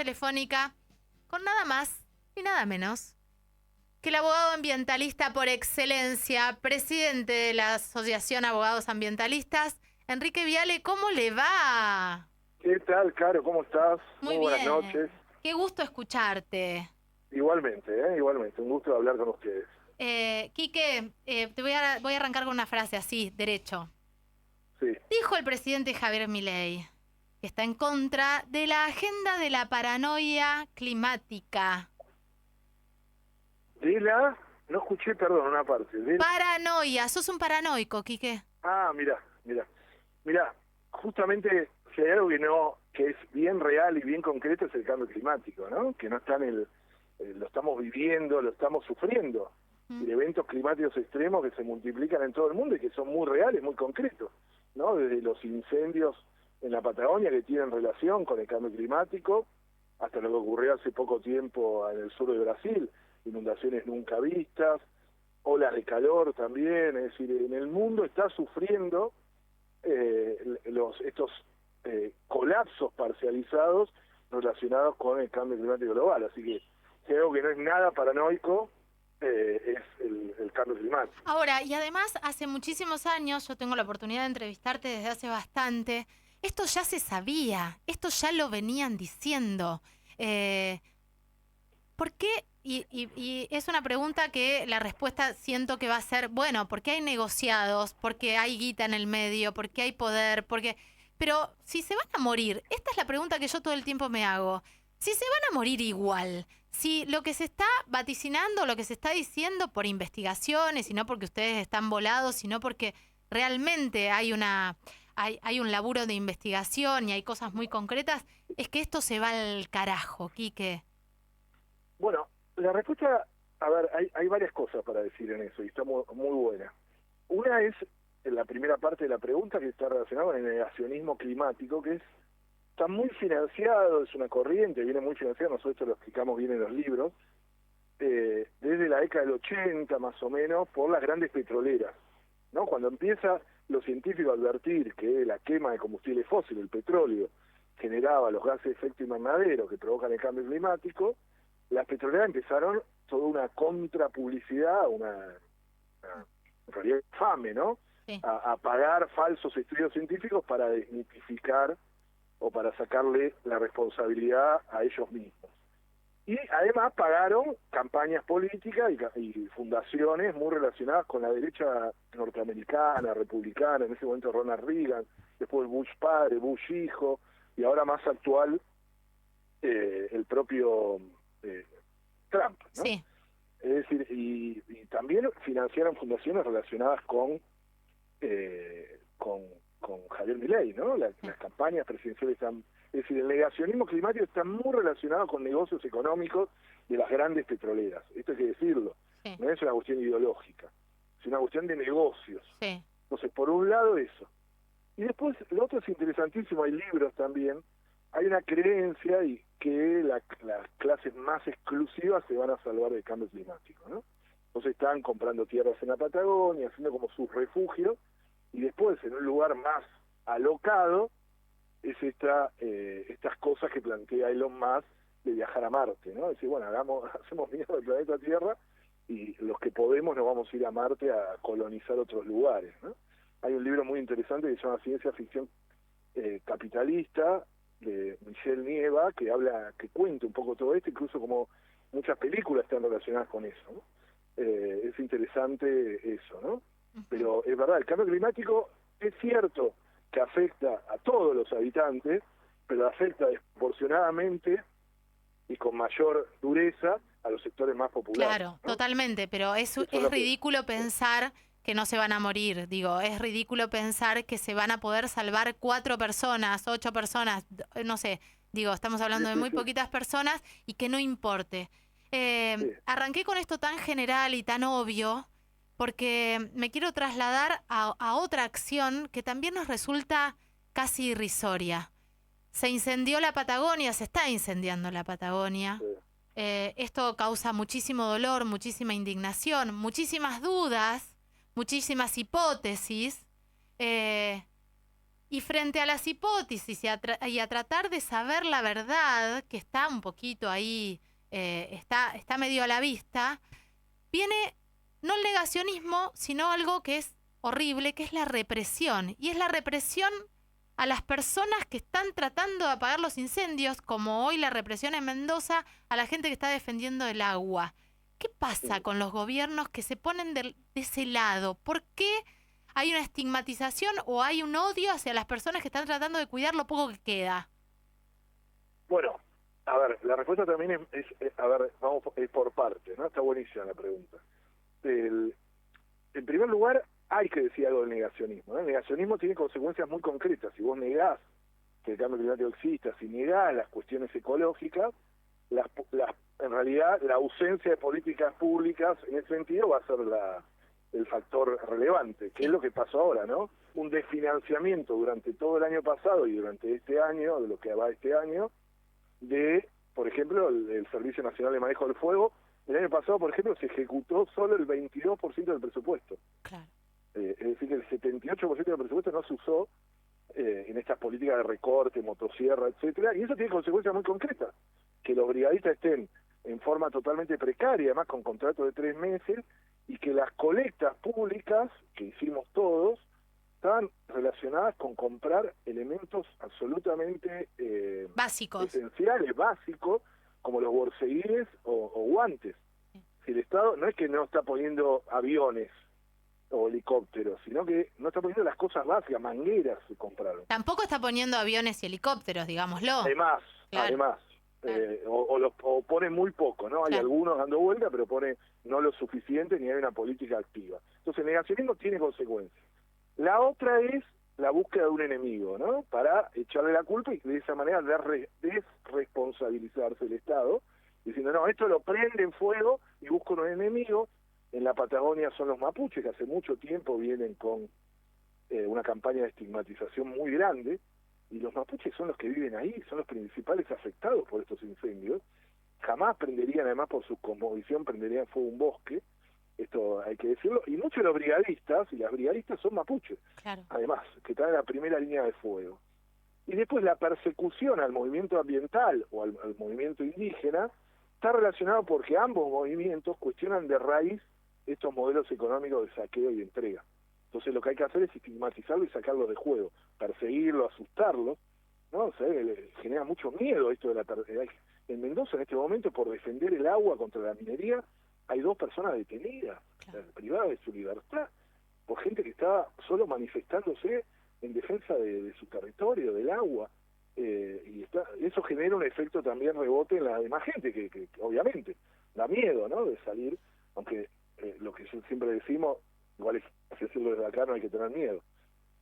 telefónica con nada más y nada menos que el abogado ambientalista por excelencia, presidente de la Asociación Abogados Ambientalistas, Enrique Viale. ¿Cómo le va? ¿Qué tal, Caro? ¿Cómo estás? Muy buenas bien. noches. Qué gusto escucharte. Igualmente, igualmente. Un gusto hablar con ustedes. Quique, te voy a arrancar con una frase así, derecho. Sí. Dijo el presidente Javier Milei que está en contra de la agenda de la paranoia climática. No escuché, perdón, una parte. Paranoia. Sos un paranoico, Quique. Mira, justamente si hay algo que es bien real y bien concreto es el cambio climático, ¿no? Que no está lo estamos viviendo, lo estamos sufriendo. Y eventos climáticos extremos que se multiplican en todo el mundo y que son muy reales, muy concretos, ¿no? Desde los incendios en la Patagonia que tienen relación con el cambio climático, hasta lo que ocurrió hace poco tiempo en el sur de Brasil, inundaciones nunca vistas, olas de calor también, es decir, en el mundo está sufriendo estos colapsos parcializados relacionados con el cambio climático global, así que creo que no es nada paranoico, es el cambio climático. Ahora, y además hace muchísimos años, yo tengo la oportunidad de entrevistarte desde hace bastante, esto ya se sabía, esto ya lo venían diciendo. ¿Por qué? Y es una pregunta que la respuesta siento que va a ser, bueno, porque hay negociados, porque hay guita en el medio, porque hay poder, Pero si se van a morir, esta es la pregunta que yo todo el tiempo me hago, si se van a morir igual, si lo que se está vaticinando, lo que se está diciendo por investigaciones, y no porque ustedes están volados, sino porque realmente hay un laburo de investigación y hay cosas muy concretas, es que esto se va al carajo, Quique. Bueno, la respuesta, a ver, hay varias cosas para decir en eso y está muy, muy buena. Una es en la primera parte de la pregunta que está relacionada con el negacionismo climático, que está muy financiado, es una corriente, viene muy financiada, nosotros esto lo explicamos bien en los libros, desde la década del 80 más o menos, por las grandes petroleras, ¿no? Cuando empieza los científicos a advertir que la quema de combustible fósil, el petróleo, generaba los gases de efecto invernadero que provocan el cambio climático, las petroleras empezaron toda una contrapublicidad, en realidad infame, ¿no? Sí. A pagar falsos estudios científicos para desmitificar o para sacarle la responsabilidad a ellos mismos. Y además pagaron campañas políticas y fundaciones muy relacionadas con la derecha norteamericana, republicana, en ese momento Ronald Reagan, después Bush padre, Bush hijo, y ahora más actual el propio Trump, ¿no? Sí. Es decir, y también financiaron fundaciones relacionadas con Javier Milei, ¿no? Las campañas presidenciales están... Es decir, el negacionismo climático está muy relacionado con negocios económicos de las grandes petroleras. Esto hay que decirlo. Sí. No es una cuestión ideológica, es una cuestión de negocios. Sí. Entonces, por un lado eso. Y después, lo otro es interesantísimo, hay libros también, hay una creencia y que las clases más exclusivas se van a salvar del cambio climático, ¿no? Entonces están comprando tierras en la Patagonia, haciendo como sus refugios, y después en un lugar más alocado es estas cosas que plantea Elon Musk de viajar a Marte, ¿no? Decir, bueno, hacemos mierda del planeta Tierra y los que podemos nos vamos a ir a Marte a colonizar otros lugares, ¿no? Hay un libro muy interesante que se llama Ciencia Ficción Capitalista, de Michel Nieva, que cuenta un poco todo esto, incluso como muchas películas están relacionadas con eso, ¿no? Es interesante eso, ¿no? Pero es verdad, el cambio climático es cierto que afecta a todos los habitantes, pero afecta desproporcionadamente y con mayor dureza a los sectores más populares. Claro, ¿no? totalmente, pero es ridículo pensar que no se van a morir. Digo, es ridículo pensar que se van a poder salvar 4 personas, 8 personas, no sé. Digo, estamos hablando de muy poquitas personas y que no importe. Arranqué con esto tan general y tan obvio porque me quiero trasladar a otra acción que también nos resulta casi irrisoria. Se incendió la Patagonia, se está incendiando la Patagonia. Esto causa muchísimo dolor, muchísima indignación, muchísimas dudas, muchísimas hipótesis. Y frente a las hipótesis y a tratar de saber la verdad, que está un poquito ahí, está medio a la vista, viene no el negacionismo, sino algo que es horrible, que es la represión. Y es la represión a las personas que están tratando de apagar los incendios, como hoy la represión en Mendoza a la gente que está defendiendo el agua. ¿Qué pasa con los gobiernos que se ponen de ese lado? ¿Por qué hay una estigmatización o hay un odio hacia las personas que están tratando de cuidar lo poco que queda? Bueno, a ver, la respuesta también a ver, vamos por partes, ¿no? Está buenísima la pregunta. En primer lugar, hay que decir algo del negacionismo, ¿no? El negacionismo tiene consecuencias muy concretas. Si vos negás que el cambio climático exista, si negás las cuestiones ecológicas, en realidad la ausencia de políticas públicas en ese sentido va a ser el factor relevante, que es lo que pasó ahora, ¿no? Un desfinanciamiento durante todo el año pasado y durante este año, de lo que va este año, de, por ejemplo, el Servicio Nacional de Manejo del Fuego. El año pasado, por ejemplo, se ejecutó solo el 22% del presupuesto. Claro. Es decir, que el 78% del presupuesto no se usó en estas políticas de recorte, motosierra, etcétera, y eso tiene consecuencias muy concretas, que los brigadistas estén en forma totalmente precaria, además con contratos de 3 meses, y que las colectas públicas que hicimos todos estaban relacionadas con comprar elementos absolutamente básicos, esenciales, básicos, como los borseguíes o guantes. Si el Estado no es que no está poniendo aviones o helicópteros, sino que no está poniendo las cosas básicas, mangueras se compraron. Tampoco está poniendo aviones y helicópteros, digámoslo. Además, claro. O pone muy poco, ¿no? Hay Claro. algunos dando vuelta, pero pone no lo suficiente ni hay una política activa. Entonces el negacionismo tiene consecuencias. La otra es la búsqueda de un enemigo, ¿no? Para echarle la culpa y de esa manera desresponsabilizarse el Estado, diciendo, no, esto lo prende en fuego y busca un enemigo. En la Patagonia son los mapuches, que hace mucho tiempo vienen con una campaña de estigmatización muy grande, y los mapuches son los que viven ahí, son los principales afectados por estos incendios. Jamás prenderían, además por su cosmovisión, prenderían fuego un bosque, esto hay que decirlo, y muchos de los brigadistas, y las brigadistas son mapuches, Claro. además, que están en la primera línea de fuego. Y después la persecución al movimiento ambiental o al movimiento indígena está relacionado porque ambos movimientos cuestionan de raíz estos modelos económicos de saqueo y entrega. Entonces lo que hay que hacer es estigmatizarlo y sacarlo de juego, perseguirlo, asustarlo, ¿no? O sea, genera mucho miedo esto de la en Mendoza en este momento, por defender el agua contra la minería, hay 2 personas detenidas, Claro. privadas de su libertad, por gente que estaba solo manifestándose en defensa de su territorio, del agua, y eso genera un efecto también rebote en la demás gente, que obviamente da miedo, ¿no?, de salir, aunque lo que siempre decimos, igual es decirlo desde acá, no hay que tener miedo.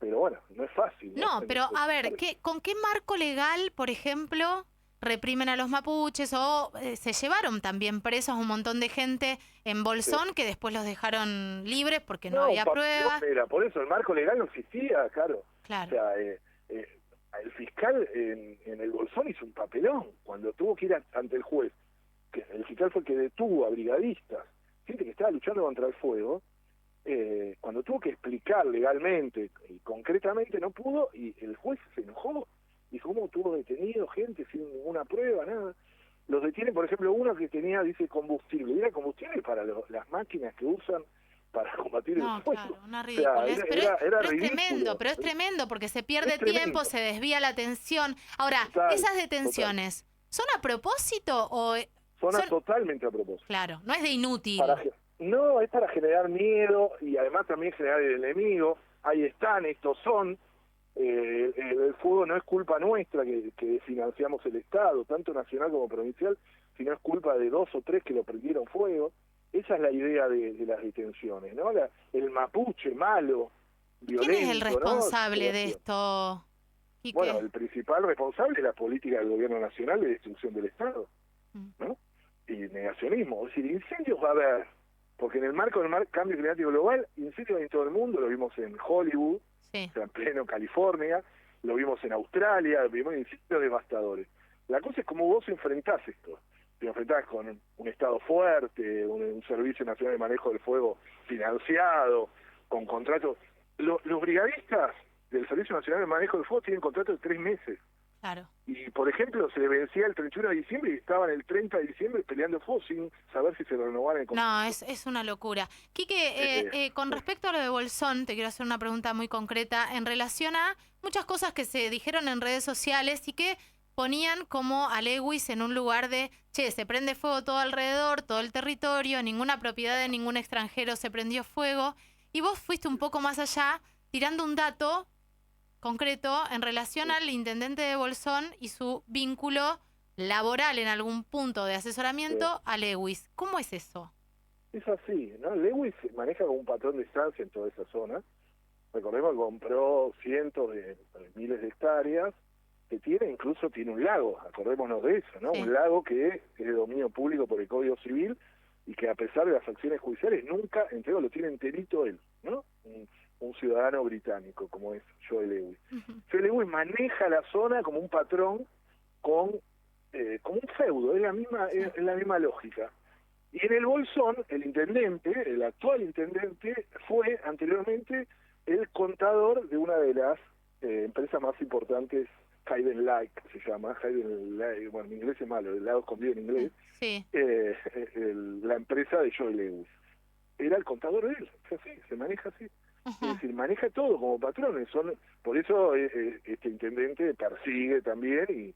Pero bueno, no es fácil. No, pero a ver, ¿con qué marco legal, por ejemplo, reprimen a los mapuches o se llevaron también presos un montón de gente en Bolsón que después los dejaron libres porque no había pruebas? Era, por eso el marco legal no existía, claro. Claro. O sea, el fiscal en el Bolsón hizo un papelón cuando tuvo que ir ante el juez. Que el fiscal fue el que detuvo a brigadistas, gente que estaba luchando contra el fuego. Cuando tuvo que explicar legalmente y concretamente no pudo, y el juez se enojó, dijo, ¿cómo tuvo detenido gente sin ninguna prueba, nada? Los detiene, por ejemplo, uno que tenía, dice, combustible, y era combustible para las máquinas que usan para combatir el fuego. Claro, una ridiculez. O sea, pero es ridículo. pero es tremendo porque se pierde tiempo, se desvía la atención. Ahora, esas detenciones, ¿son a propósito o...? Son totalmente a propósito. Claro, no es de inútil. No, es para generar miedo y además también generar el enemigo. Ahí están, estos son. El fuego no es culpa nuestra que financiamos el Estado, tanto nacional como provincial, sino es culpa de 2 o 3 que lo prendieron fuego. Esa es la idea de las detenciones, ¿no? El mapuche malo, violento. ¿Quién es el responsable de esto, Quique? Bueno, el principal responsable es la política del gobierno nacional de destrucción del Estado, ¿no? Y negacionismo. Es decir, incendios va a haber, porque en el marco del cambio climático global, incendios en todo el mundo, lo vimos en Hollywood, o sea, en pleno California, lo vimos en Australia, lo vimos en incendios devastadores. La cosa es cómo vos enfrentás esto. Te enfrentás con un Estado fuerte, un Servicio Nacional de Manejo del Fuego financiado, con contratos. Los brigadistas del Servicio Nacional de Manejo del Fuego tienen contrato de 3 meses. Claro. Y, por ejemplo, se le vencía el 31 de diciembre y estaban el 30 de diciembre peleando fuego sin saber si se renovaban el contrato. No, es una locura. Quique, con respecto a lo de Bolsón, te quiero hacer una pregunta muy concreta en relación a muchas cosas que se dijeron en redes sociales y que ponían como a Lewis en un lugar de, che, se prende fuego todo alrededor, todo el territorio, ninguna propiedad de ningún extranjero se prendió fuego. Y vos fuiste un poco más allá, tirando un dato concreto en relación al intendente de Bolsón y su vínculo laboral en algún punto de asesoramiento a Lewis. ¿Cómo es eso? Es así, ¿no? Lewis maneja como un patrón de estancia en toda esa zona. Recordemos que compró cientos de miles de hectáreas, que incluso tiene un lago, acordémonos de eso, ¿no? Sí. Un lago que es de dominio público por el Código Civil y que a pesar de las acciones judiciales nunca entregó, lo tiene enterito él, ¿no? Un ciudadano británico como es Joe Lewis. Joe Lewis maneja la zona como un patrón como un feudo, es la misma lógica. Y en el Bolsón, el intendente, el actual intendente, fue anteriormente el contador de una de las empresas más importantes, Hayden Lake, se llama, Hayden Lake, bueno, en inglés es malo, el lado escondido en inglés, sí. La empresa de Joe Lewis. Era el contador de él, es así, se maneja así. Es decir, maneja todo como patrones. Por eso este intendente persigue también y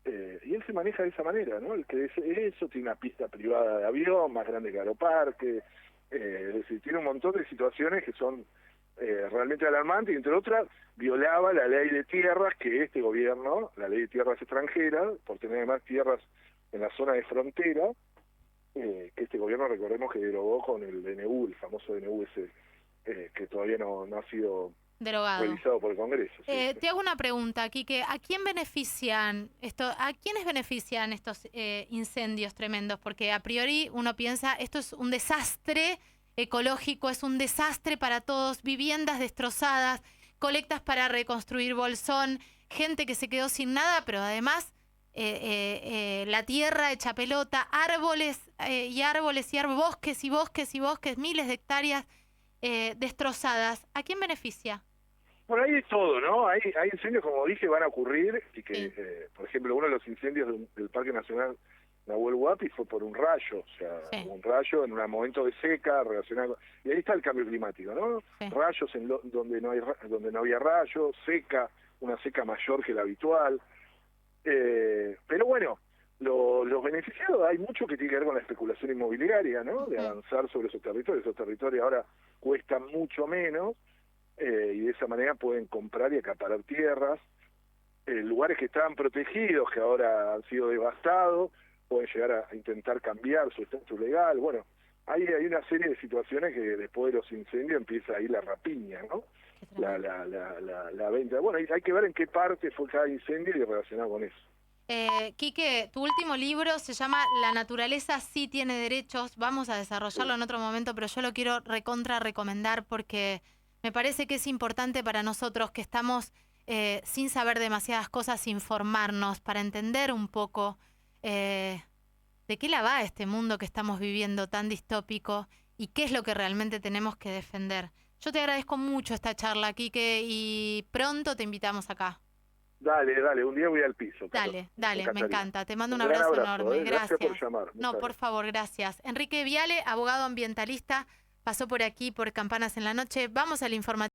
él se maneja de esa manera, ¿no? El que eso tiene una pista privada de avión más grande que Aeroparque, es decir, tiene un montón de situaciones que son realmente alarmantes y entre otras violaba la ley de tierras que este gobierno, la ley de tierras extranjeras, por tener más tierras en la zona de frontera, que este gobierno recordemos que derogó con el DNU, el famoso DNU ese, que todavía no ha sido derogado, revisado por el Congreso. Te hago una pregunta, Quique. ¿A quiénes benefician estos incendios tremendos? Porque a priori uno piensa, esto es un desastre ecológico, es un desastre para todos, viviendas destrozadas, colectas para reconstruir Bolsón, gente que se quedó sin nada, pero además la tierra hecha pelota, árboles y árboles y árboles, bosques y bosques y bosques, miles de hectáreas destrozadas. ¿A quién beneficia? Bueno, hay de todo, ¿no? Hay incendios, como dije, van a ocurrir y que, por ejemplo, uno de los incendios del Parque Nacional Nahuel Huapi fue por un rayo, o sea, un rayo en un momento de seca relacionado, y ahí está el cambio climático, ¿no? Rayos donde no había rayos, seca, una seca mayor que la habitual, pero bueno, los beneficiados, hay mucho que tiene que ver con la especulación inmobiliaria, ¿no? De avanzar sobre esos territorios ahora cuestan mucho menos, y de esa manera pueden comprar y acaparar tierras, lugares que estaban protegidos, que ahora han sido devastados, pueden llegar a intentar cambiar su estatus legal. Bueno, hay una serie de situaciones que después de los incendios empieza ahí la rapiña, ¿no? La venta. Bueno, hay que ver en qué parte fue cada incendio y relacionado con eso. Quique, tu último libro se llama La naturaleza sí tiene derechos. Vamos a desarrollarlo en otro momento, pero yo lo quiero recomendar porque me parece que es importante para nosotros que estamos sin saber demasiadas cosas, informarnos para entender un poco de qué la va este mundo que estamos viviendo tan distópico y qué es lo que realmente tenemos que defender. Yo te agradezco mucho esta charla, Quique, y pronto te invitamos acá. Dale, un día voy al piso. Dale, me encanta. Te mando un abrazo enorme. Gracias por llamar. No, por favor, gracias. Enrique Viale, abogado ambientalista, pasó por aquí por Campanas en la Noche. Vamos al informativo.